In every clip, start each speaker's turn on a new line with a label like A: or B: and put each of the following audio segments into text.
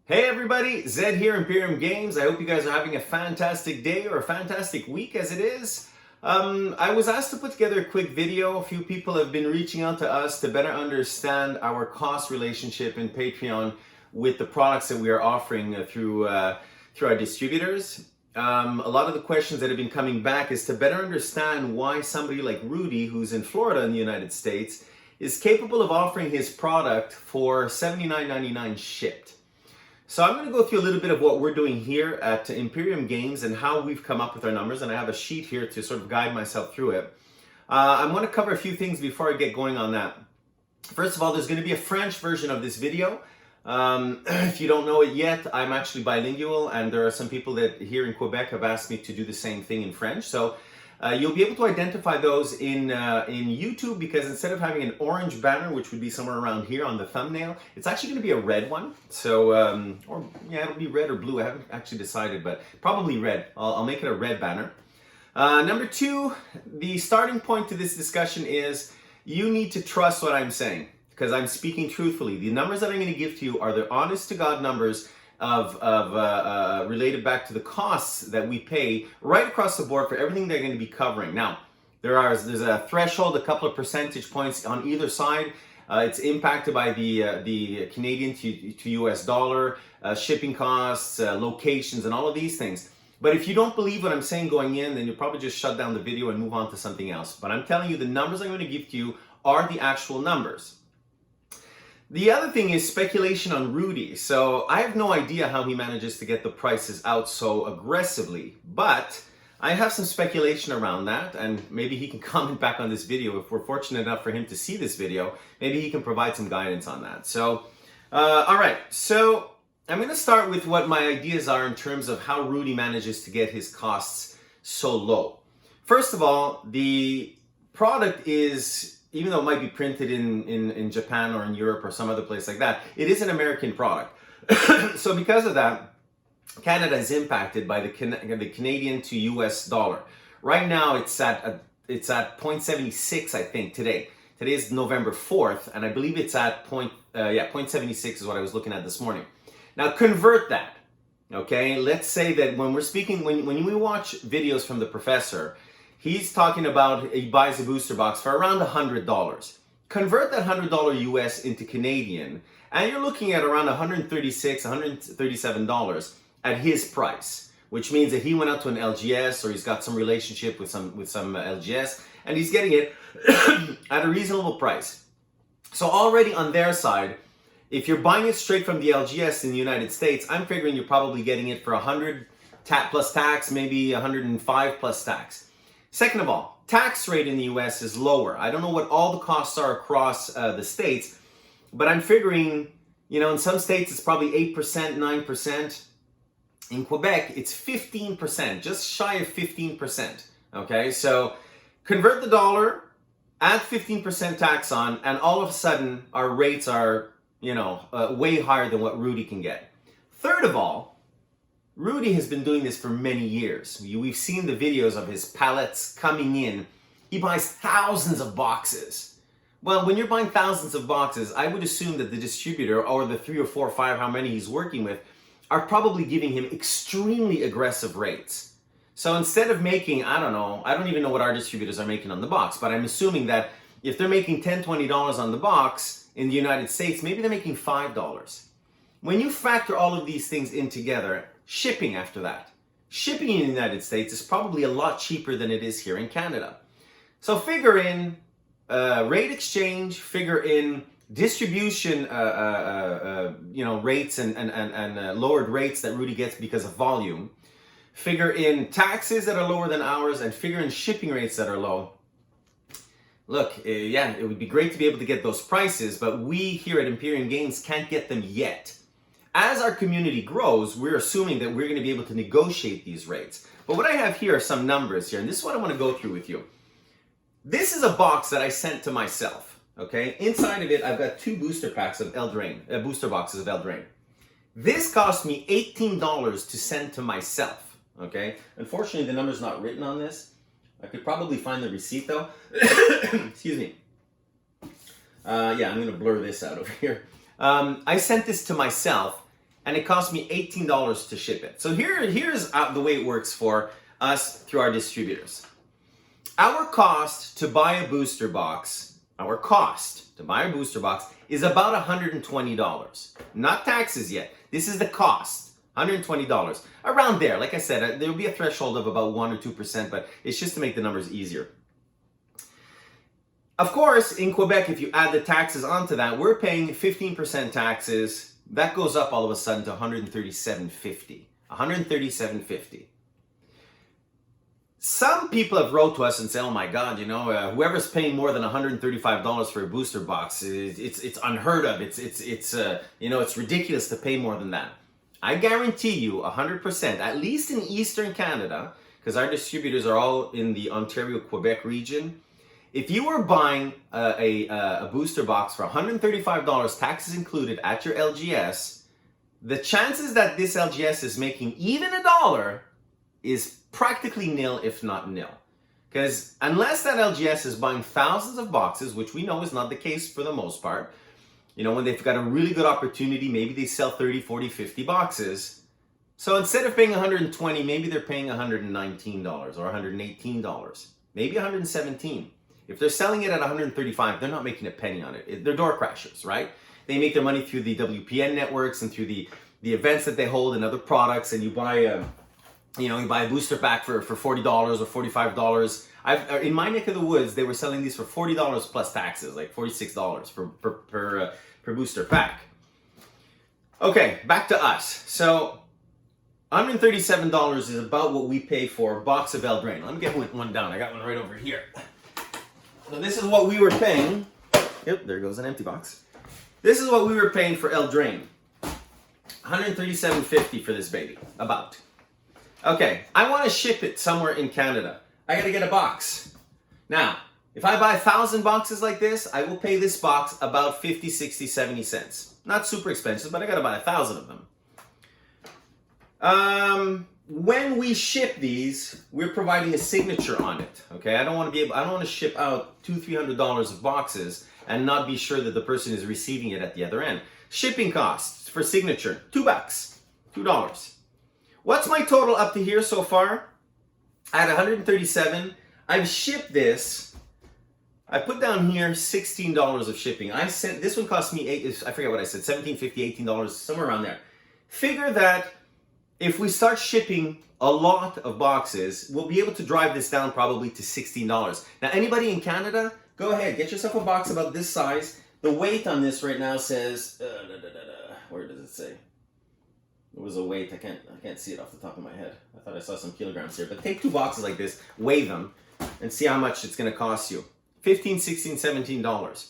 A: Hey everybody, Zed here, Imperium Games. I hope you guys are having a fantastic day or a fantastic week as it is. I was asked to put together a quick video. A few people have been reaching out to us to better understand our cost relationship in Patreon with the products that we are offering through our distributors. A lot of the questions that have been coming back is to better understand why somebody like Rudy, who's in Florida in the United States, is capable of offering his product for $79.99 shipped. So I'm going to go through a little bit of what we're doing here at Imperium Games and how we've come up with our numbers, and I have a sheet here to sort of guide myself through it. I'm going to cover a few things before I get going on that. First of all, there's going to be a French version of this video. If you don't know it yet, I'm actually bilingual, and there are some people that here in Quebec have asked me to do the same thing in French. So you'll be able to identify those in YouTube, because instead of having an orange banner, which would be somewhere around here on the thumbnail, it's actually going to be a red one. So, or yeah, it'll be red or blue. I haven't actually decided, but probably red. I'll make it a red banner. Number two, the starting point to this discussion is you need to trust what I'm saying, because I'm speaking truthfully. The numbers that I'm going to give to you are the honest to God numbers related back to the costs that we pay right across the board for everything they're going to be covering. Now, there's a threshold, a couple of percentage points on either side. It's impacted by the Canadian to US dollar, shipping costs, locations, and all of these things. But if you don't believe what I'm saying going in, then you'll probably just shut down the video and move on to something else. But I'm telling you, the numbers I'm going to give to you are the actual numbers. The other thing is speculation on Rudy. So I have no idea how he manages to get the prices out so aggressively, but I have some speculation around that, and maybe he can comment back on this video. If we're fortunate enough for him to see this video, maybe he can provide some guidance on that. So, all right. So I'm going to start with what my ideas are in terms of how Rudy manages to get his costs so low. First of all, the product is, even though it might be printed in Japan or in Europe or some other place like that, it is an American product. So because of that, Canada is impacted by the Canadian to US dollar. Right now it's at 0.76, I think, today. Today is November 4th, and I believe it's at 0.76 is what I was looking at this morning. Now convert that, okay? Let's say that when we're speaking, when we watch videos from the professor, he's talking about he buys a booster box for around $100. Convert that $100 US into Canadian, and you're looking at around $136, $137 at his price, which means that he went out to an LGS, or he's got some relationship with some LGS, and he's getting it at a reasonable price. So already on their side, if you're buying it straight from the LGS in the United States, I'm figuring you're probably getting it for 100 plus tax, maybe 105 plus tax. Second of all, tax rate in the US is lower. I don't know what all the costs are across the states, but I'm figuring, in some states it's probably 8%, 9%. In Quebec, it's 15%, just shy of 15%. Okay, so convert the dollar, add 15% tax on, and all of a sudden our rates are, way higher than what Rudy can get. Third of all, Rudy has been doing this for many years. We've seen the videos of his pallets coming in. He buys thousands of boxes. Well, when you're buying thousands of boxes, I would assume that the distributor, or the 3 or 4 or 5, how many he's working with, are probably giving him extremely aggressive rates. So instead of making, I don't even know what our distributors are making on the box, but I'm assuming that if they're making $10, $20 on the box in the United States, maybe they're making $5. When you factor all of these things in together, shipping after that. Shipping in the United States is probably a lot cheaper than it is here in Canada. So figure in rate exchange, figure in distribution rates and lowered rates that Rudy gets because of volume. Figure in taxes that are lower than ours, and figure in shipping rates that are low. Look, it would be great to be able to get those prices, but we here at Imperium Games can't get them yet. As our community grows, we're assuming that we're going to be able to negotiate these rates. But what I have here are some numbers here, and this is what I want to go through with you. This is a box that I sent to myself, okay? Inside of it, I've got 2 booster packs of booster boxes of Eldraine. This cost me $18 to send to myself, okay? Unfortunately, the number's not written on this. I could probably find the receipt, though. Excuse me. I'm going to blur this out over here. I sent this to myself, and it cost me $18 to ship it. So here's the way it works for us through our distributors. Our cost to buy a booster box, is about $120. Not taxes yet. This is the cost, $120. Around there. Like I said, there will be a threshold of about 1 or 2%, but it's just to make the numbers easier. Of course, in Quebec, if you add the taxes onto that, we're paying 15% taxes. That goes up all of a sudden to $137.50. $137.50. Some people have wrote to us and said, "Oh my God, whoever's paying more than $135 for a booster box, it's unheard of. It's ridiculous to pay more than that." I guarantee you 100%, at least in Eastern Canada, because our distributors are all in the Ontario-Quebec region. If you were buying a booster box for $135, taxes included, at your LGS, the chances that this LGS is making even $1 is practically nil, if not nil. Because unless that LGS is buying thousands of boxes, which we know is not the case for the most part, when they've got a really good opportunity, maybe they sell 30, 40, 50 boxes. So instead of paying $120, maybe they're paying $119 or $118, maybe $117. If they're selling it at $135, they're not making a penny on it. They're door crashers, right? They make their money through the WPN networks and through the events that they hold and other products, and you buy a booster pack for $40 or $45. In my neck of the woods, they were selling these for $40 plus taxes, like $46 per booster pack. Okay, back to us. So $137 is about what we pay for a box of El Drain. Let me get one down. I got one right over here. So this is what we were paying. Yep, there goes an empty box. This is what we were paying for El Drain. $137.50 for this baby, about. Okay, I want to ship it somewhere in Canada. I got to get a box. Now, if I buy 1,000 boxes like this, I will pay this box about 50, 60, 70 cents. Not super expensive, but I got to buy 1,000 of them. When we ship these, we're providing a signature on it. Okay, I don't want to ship out $200-300 of boxes and not be sure that the person is receiving it at the other end. Shipping costs for signature, $2. What's my total up to here so far? At $137, I've shipped this. I put down here $16 of shipping. This one cost me I forget what I said, $17.50, $18, somewhere around there. Figure that if we start shipping a lot of boxes, we'll be able to drive this down probably to $16. Now, anybody in Canada, go ahead, get yourself a box about this size. The weight on this right now says, where does it say? It was a weight. I can't see it off the top of my head. I thought I saw some kilograms here. But take 2 boxes like this, weigh them, and see how much it's going to cost you. $15, $16, $17.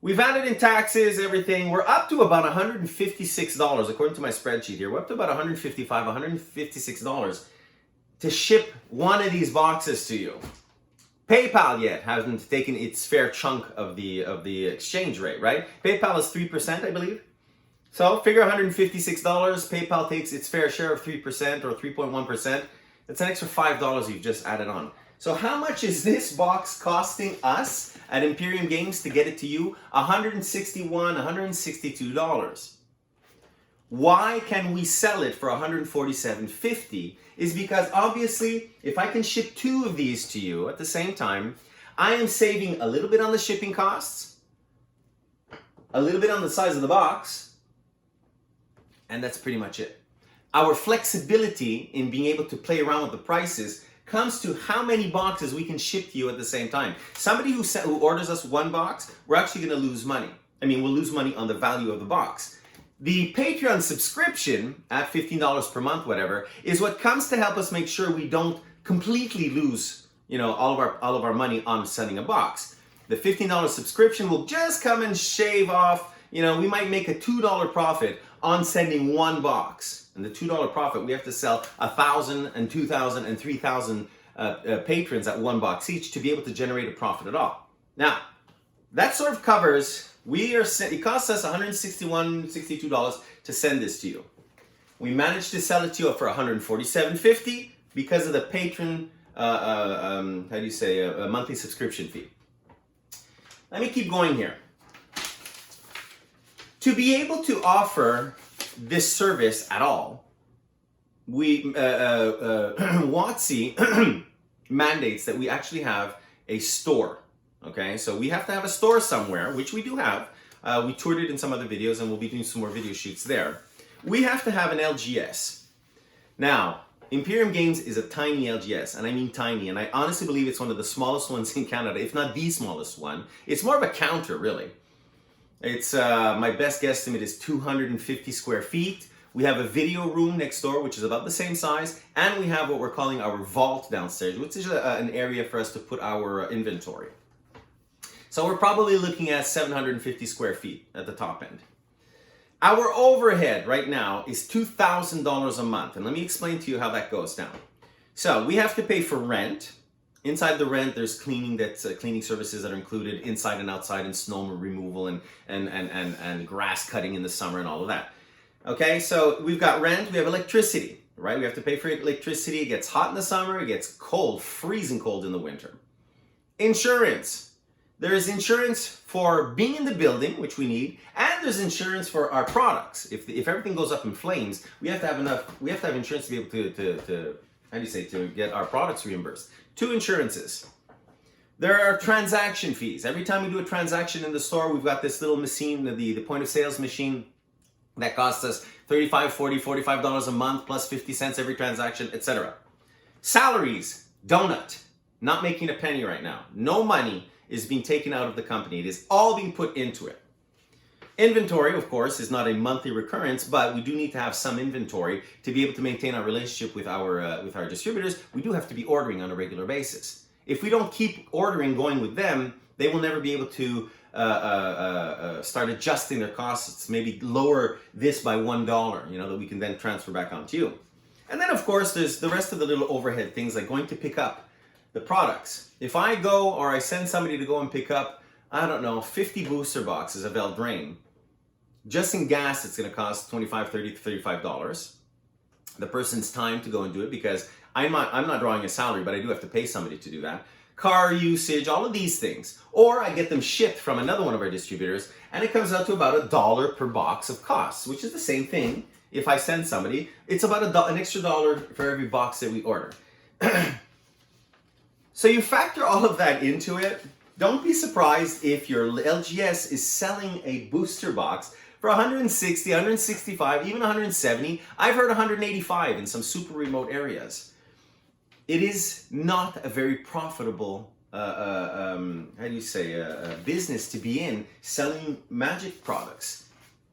A: We've added in taxes, everything. We're up to about $156, according to my spreadsheet here. We're up to about $155, $156 to ship one of these boxes to you. PayPal yet hasn't taken its fair chunk of the exchange rate, right? PayPal is 3%, I believe. So figure $156. PayPal takes its fair share of 3% or 3.1%. That's an extra $5 you've just added on. So how much is this box costing us at Imperium Games to get it to you? $161, $162. Why can we sell it for $147.50? Is because obviously, if I can ship 2 of these to you at the same time, I am saving a little bit on the shipping costs, a little bit on the size of the box, and that's pretty much it. Our flexibility in being able to play around with the prices comes to how many boxes we can ship to you at the same time. Somebody who orders us 1 box, we're actually going to lose money. We'll lose money on the value of the box. The Patreon subscription at $15 per month, whatever, is what comes to help us make sure we don't completely lose, all of our money on sending a box. The $15 subscription will just come and shave off, we might make a $2 profit on sending 1 box. And the $2 profit, we have to sell 1,000 and 2,000 and 3,000 patrons at 1 box each to be able to generate a profit at all. Now, that sort of covers, it costs us $161, $62 to send this to you. We managed to sell it to you for $147.50 because of the patron, a monthly subscription fee. Let me keep going here. To be able to offer this service at all, we WotC mandates that we actually have a store. Okay, so we have to have a store somewhere, which we do have. We toured it in some other videos, and we'll be doing some more video shoots there. We have to have an LGS. Now, Imperium Games is a tiny LGS, and I mean tiny, and I honestly believe it's one of the smallest ones in Canada, if not the smallest one. It's more of a counter, really. It's my best guesstimate is 250 square feet. We have a video room next door, which is about the same size, and we have what we're calling our vault downstairs, which is an area for us to put our inventory. So we're probably looking at 750 square feet at the top end. Our overhead right now is $2,000 a month, and let me explain to you how that goes down. So we have to pay for rent. Inside the rent, there's cleaning cleaning services that are included inside and outside, and snow removal and grass cutting in the summer and all of that. Okay, so we've got rent, we have electricity, right? We have to pay for electricity. It gets hot in the summer, it gets cold, freezing cold in the winter. Insurance. There is insurance for being in the building, which we need, and there's insurance for our products. If everything goes up in flames, we have to have enough. We have to have insurance to be able to get our products reimbursed. 2 insurances. There are transaction fees. Every time we do a transaction in the store, we've got this little machine, the point of sales machine, that costs us $35, $40, $45 a month plus 50 cents every transaction, etc. Salaries, donut, not making a penny right now. No money is being taken out of the company. It is all being put into it. Inventory, of course, is not a monthly recurrence, but we do need to have some inventory to be able to maintain our relationship with our distributors. We do have to be ordering on a regular basis. If we don't keep ordering going with them, they will never be able to start adjusting their costs, maybe lower this by $1, that we can then transfer back onto you. And then, of course, there's the rest of the little overhead things like going to pick up the products. If I go or I send somebody to go and pick up, 50 booster boxes of Eldraine, just in gas, it's going to cost $25, $30 to $35. The person's time to go and do it, because I'm not drawing a salary, but I do have to pay somebody to do that. Car usage, all of these things. Or I get them shipped from another one of our distributors, and it comes out to about $1 per box of costs, which is the same thing. If I send somebody, it's about an extra $1 for every box that we order. So you factor all of that into it. Don't be surprised if your LGS is selling a booster box for 160, 165, even 170. I've heard 185 in some super remote areas. It is not a very profitable business to be in, selling Magic products,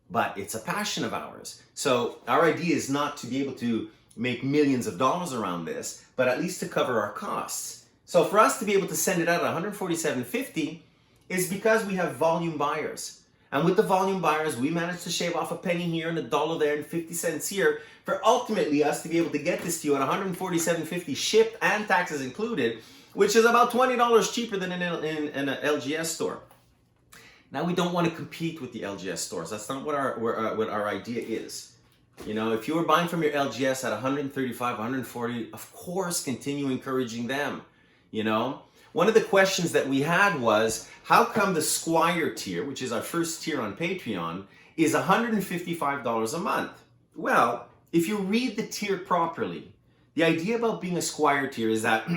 A: but it's a passion of ours. So our idea is not to be able to make millions of dollars around this, but at least to cover our costs. So for us to be able to send it out at $147.50 is because we have volume buyers. And with the volume buyers, we managed to shave off a penny here and $1 there and 50 cents here for ultimately us to be able to get this to you at $147.50 shipped and taxes included, which is about $20 cheaper than in an LGS store. Now, we don't want to compete with the LGS stores. That's not what our idea is. If you were buying from your LGS at $135, $140, of course, continue encouraging them. One of the questions that we had was, how come the Squire tier, which is our first tier on Patreon, is $155 a month? Well, if you read the tier properly, the idea about being a Squire tier is that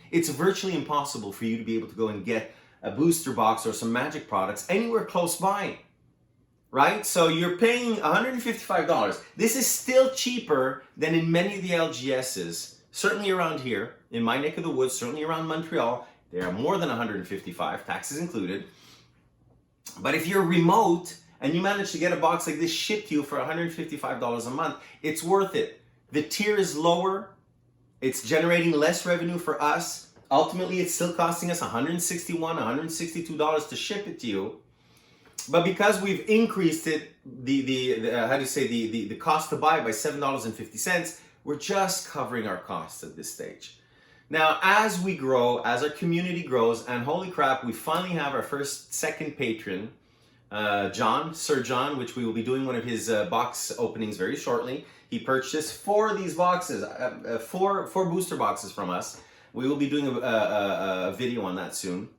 A: it's virtually impossible for you to be able to go and get a booster box or some Magic products anywhere close by, right? So you're paying $155. This is still cheaper than in many of the LGSs. Certainly around here, in my neck of the woods, certainly around Montreal, they are more than $155, taxes included. But if you're remote and you manage to get a box like this shipped to you for $155 a month, it's worth it. The tier is lower, it's generating less revenue for us. Ultimately, it's still costing us $161, $162 to ship it to you. But because we've increased it, the cost to buy by $7.50, we're just covering our costs at this stage. Now, as we grow, as our community grows, and holy crap, we finally have our second patron, Sir John, which we will be doing one of his box openings very shortly. He purchased 4 of these boxes, four booster boxes from us. We will be doing a video on that soon.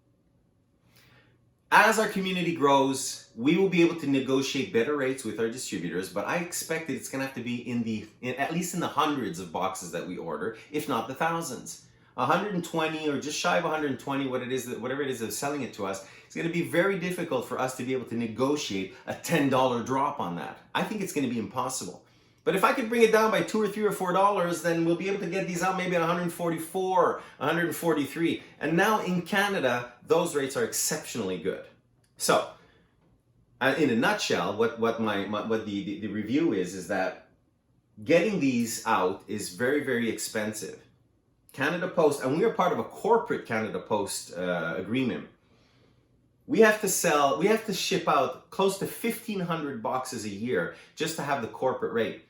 A: As our community grows, we will be able to negotiate better rates with our distributors, but I expect that it's going to have to be at least in the hundreds of boxes that we order, if not the thousands. 120 or just shy of 120, whatever it is that's selling it to us, it's going to be very difficult for us to be able to negotiate a $10 drop on that. I think it's going to be impossible. But if I could bring it down by $2 or $3 or $4, then we'll be able to get these out maybe at 144, 143. And now in Canada, those rates are exceptionally good. So, in a nutshell, what the review is that getting these out is very, very expensive. Canada Post, and we are part of a corporate Canada Post agreement. We have to ship out close to 1,500 boxes a year just to have the corporate rate.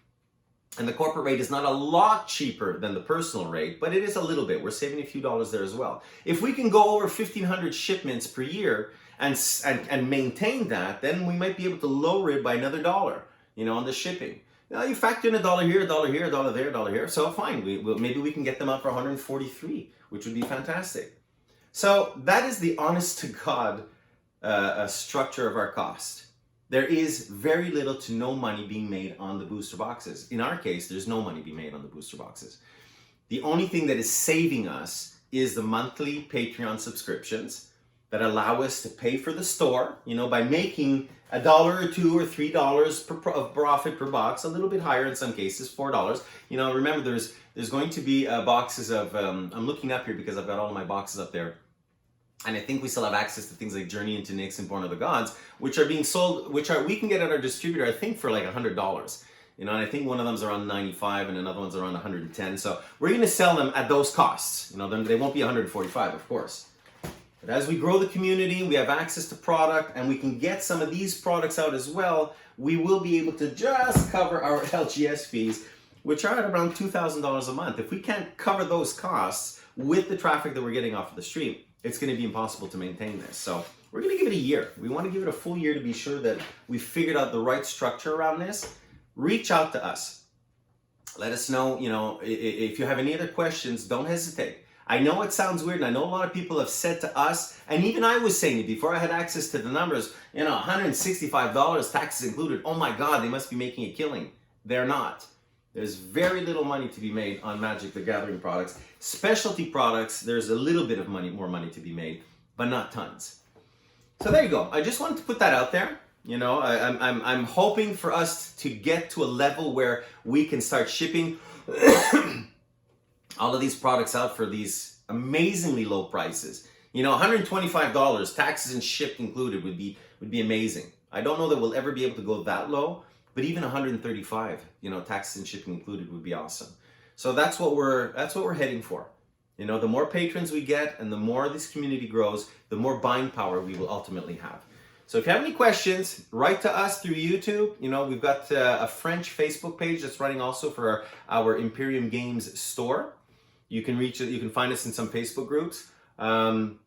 A: And the corporate rate is not a lot cheaper than the personal rate, but it is a little bit. We're saving a few dollars there as well. If we can go over 1,500 shipments per year and maintain that, then we might be able to lower it by another $1, on the shipping. Now you factor in $1 here, $1 here, $1 there, $1 here. So fine, maybe we can get them up for 143, which would be fantastic. So that is the honest to God structure of our cost. There is very little to no money being made on the booster boxes. In our case, there's no money being made on the booster boxes. The only thing that is saving us is the monthly Patreon subscriptions that allow us to pay for the store, by making $1 or $2 or $3 of profit per box, a little bit higher in some cases, $4. Remember there's going to be boxes of, I'm looking up here because I've got all of my boxes up there. And I think we still have access to things like Journey into Nyx and Born of the Gods, which are being sold, we can get at our distributor, I think, for like $100. And I think one of them's around 95 and another one's around 110. So we're going to sell them at those costs. Then they won't be 145, of course. But as we grow the community, we have access to product, and we can get some of these products out as well. We will be able to just cover our LGS fees, which are at around $2,000 a month. If we can't cover those costs with the traffic that we're getting off of the stream, it's going to be impossible to maintain this. So we're going to give it a year. We want to give it a full year to be sure that we figured out the right structure around this. Reach out to us. Let us know, if you have any other questions, don't hesitate. I know it sounds weird, and I know a lot of people have said to us, and even I was saying it before I had access to the numbers, $165, taxes included. Oh my God, they must be making a killing. They're not. There's very little money to be made on Magic the Gathering products. Specialty products, there's a little bit of more money to be made, but not tons. So there you go. I just wanted to put that out there. I'm hoping for us to get to a level where we can start shipping all of these products out for these amazingly low prices. $125, taxes and ship included, would be amazing. I don't know that we'll ever be able to go that low. But even 135, taxes and shipping included, would be awesome. So that's what we're heading for. The more patrons we get and the more this community grows, the more buying power we will ultimately have. So if you have any questions, write to us through YouTube. We've got a French Facebook page that's running also for our Imperium Games store. You can find us in some Facebook groups. Come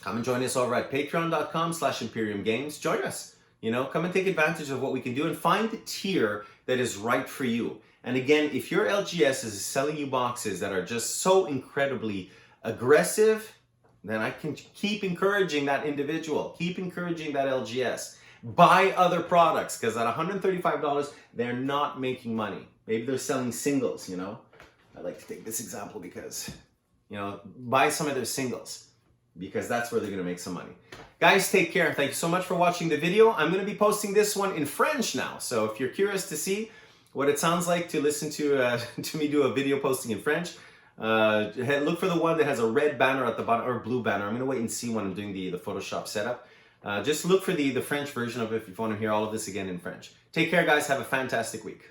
A: and join us over at patreon.com/Imperium Games. Join us. Come and take advantage of what we can do and find the tier that is right for you. And again, if your LGS is selling you boxes that are just so incredibly aggressive, then I can keep encouraging that individual, keep encouraging that LGS. Buy other products, because at $135, they're not making money. Maybe they're selling singles, I like to take this example because, buy some of their singles, because that's where they're going to make some money. Guys, take care. Thank you so much for watching the video. I'm going to be posting this one in French now. So if you're curious to see what it sounds like to listen to me do a video posting in French, look for the one that has a red banner at the bottom, or blue banner. I'm going to wait and see when I'm doing the Photoshop setup. Just look for the French version of it if you want to hear all of this again in French. Take care, guys. Have a fantastic week.